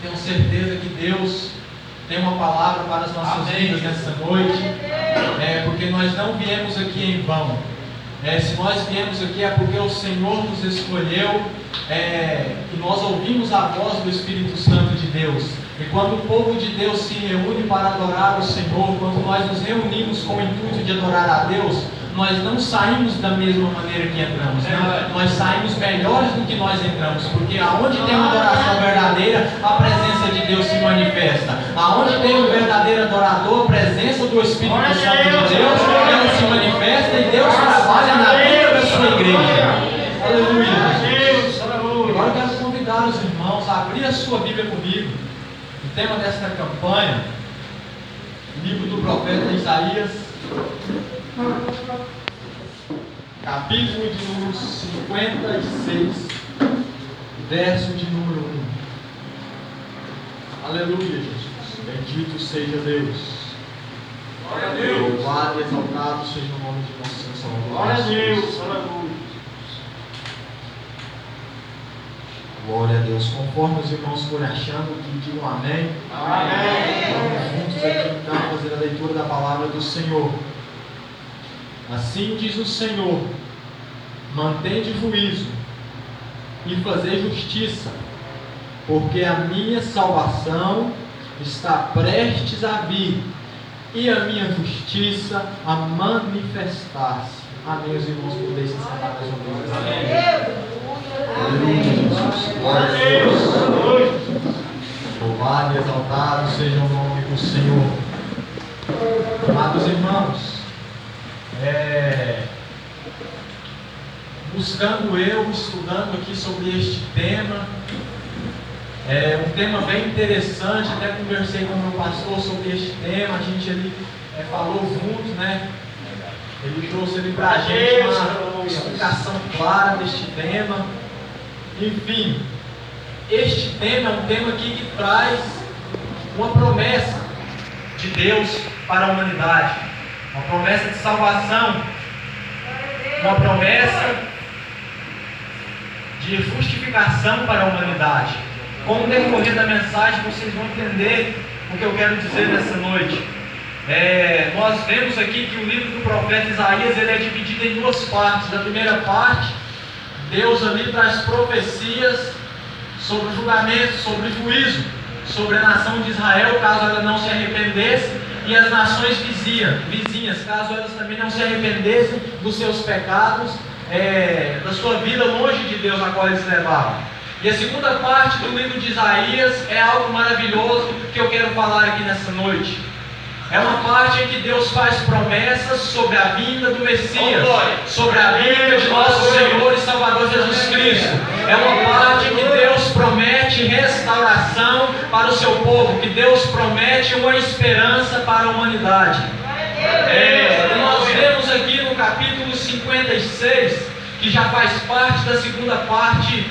Tenho certeza que Deus tem uma palavra para as nossas vidas nessa noite, porque nós não viemos aqui em vão. Se nós viemos aqui é porque o Senhor nos escolheu, e nós ouvimos a voz do Espírito Santo de Deus. E quando o povo de Deus se reúne para adorar o Senhor, quando nós nos reunimos com o intuito de adorar a Deus, nós não saímos da mesma maneira que entramos, não. Nós saímos melhores do que nós entramos, porque aonde tem uma adoração verdadeira, a presença de Deus se manifesta. Aonde tem um verdadeiro adorador, a presença do Espírito Santo de Deus, ela se manifesta e Deus trabalha na vida da sua igreja. Aleluia. Agora eu quero convidar os irmãos a abrir a sua Bíblia comigo. O tema desta campanha, livro do profeta Isaías, capítulo de número 56, verso de número 1. Aleluia, Jesus. Bendito seja Deus. Glória a Deus. Louvado e exaltado seja o nome de nosso Senhor Salvador. Glória a Deus. Aleluia. Glória a Deus. Conforme os irmãos forem achando, que digam amém. Amém. Vamos juntos aqui então fazer a leitura da palavra do Senhor. Assim diz o Senhor: mantende juízo e fazer justiça, porque a minha salvação está prestes a vir e a minha justiça a manifestar-se. Amém, os irmãos, podeis se sentar mais uma vez. Amém. Aleluia, Jesus. Glória a Deus. Louvado e exaltado seja o nome do Senhor. Amados irmãos, estudando aqui sobre este tema, um tema bem interessante. Até conversei com o meu pastor sobre este tema. A gente ali falou juntos, né? Ele trouxe ali para a gente uma explicação clara deste tema. Enfim, este tema é um tema aqui que traz uma promessa de Deus para a humanidade, uma promessa de salvação, uma promessa de justificação para a humanidade. Com o decorrer da mensagem vocês vão entender o que eu quero dizer nessa noite. Nós vemos aqui que o livro do profeta Isaías ele é dividido em duas partes. A primeira parte, Deus ali traz profecias sobre o julgamento, sobre o juízo, sobre a nação de Israel, caso ela não se arrependesse, e as nações vizinhas, caso elas também não se arrependessem dos seus pecados, da sua vida longe de Deus na qual eles levavam. E a segunda parte do livro de Isaías é algo maravilhoso que eu quero falar aqui nessa noite. É uma parte em que Deus faz promessas sobre a vinda do Messias, sobre a vinda de nosso Senhor e Salvador Jesus Cristo. É uma parte em que Deus promete restauração para o seu povo, que Deus promete uma esperança para a humanidade. Nós vemos aqui no capítulo 56, que já faz parte da segunda parte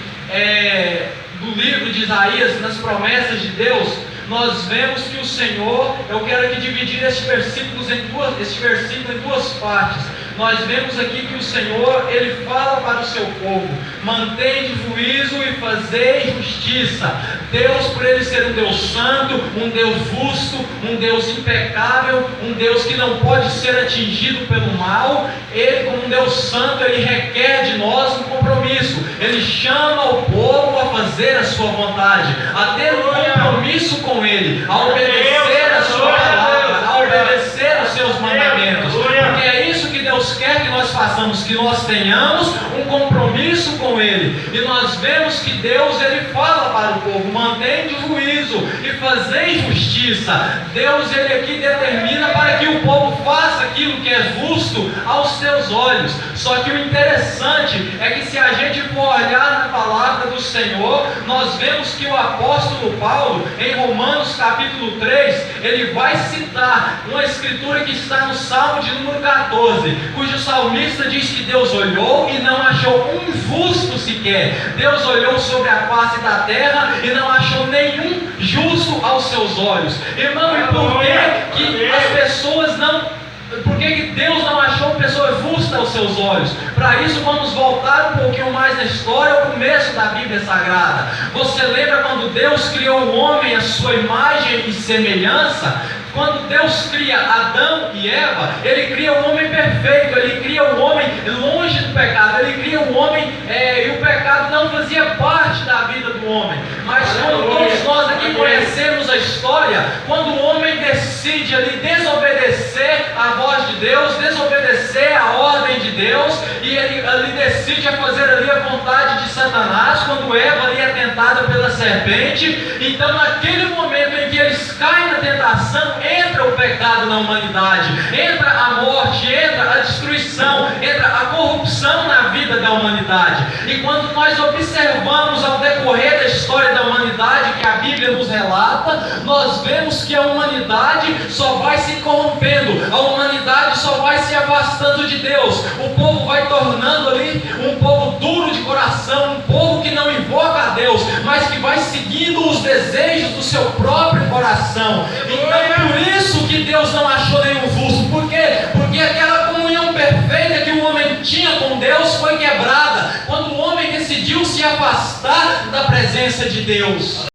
do livro de Isaías, nas promessas de Deus. Nós vemos que o Senhor, eu quero aqui dividir este versículo em duas partes. Nós vemos aqui que o Senhor, Ele fala para o seu povo: mantende juízo e fazei justiça. Deus, por Ele ser um Deus santo, um Deus justo, um Deus impecável, um Deus que não pode ser atingido pelo mal, Ele, como um Deus santo, Ele requer de nós um compromisso. Ele chama o povo a fazer a sua vontade, a ter um compromisso com Ele, a obedecer a sua palavra, a obedecer os seus mandamentos, porque é isso que Deus quer que nós façamos, que nós tenhamos um compromisso com Ele. E nós vemos que Deus, Ele fala para o povo: mantende o juízo e fazei justiça. Deus, Ele aqui determina para que o povo faça aquilo que é justo aos seus olhos. Só que o interessante é que, se a gente for olhar na palavra do Senhor, nós vemos que o apóstolo Paulo, em Romanos capítulo 3, ele vai citar uma escritura que está no Salmo de número 14, cujo salmista diz que Deus olhou e não achou um justo sequer. Deus olhou sobre a face da terra e não achou nenhum justo aos seus olhos. Irmão, e por que as pessoas não Por que Deus não achou pessoa justa aos seus olhos? Para isso vamos voltar um pouquinho mais na história, ao começo da Bíblia Sagrada. Você lembra quando Deus criou o homem à sua imagem e semelhança? Quando Deus cria Adão e Eva, Ele cria um homem perfeito, Ele cria um homem longe do pecado, Ele cria um homem, e o pecado não fazia parte da vida do homem. Mas quando todos nós aqui conhecemos a história, quando o homem decide ali desobedecer a voz de Deus, desobedecer a ordem de Deus, e ele ali decide fazer ali a vontade de Satanás, quando Eva ali é tentada pela serpente, então naquele momento em que eles caem na tentação, entra o pecado na humanidade, entra a morte, entra a destruição, entra a corrupção na vida da humanidade. E quando nós observamos ao decorrer da história da humanidade que a Bíblia nos relata, nós vemos que a humanidade só vai se corrompendo, a humanidade só vai se afastando de Deus, o povo vai tornando ali um povo duro de coração, um povo que não invoca a Deus, mas que vai seguindo os desejos do seu próprio coração. Então por isso que Deus não achou nenhum justo. Por quê? Porque aquela comunhão perfeita que o homem tinha com Deus foi quebrada quando o homem decidiu se afastar da presença de Deus.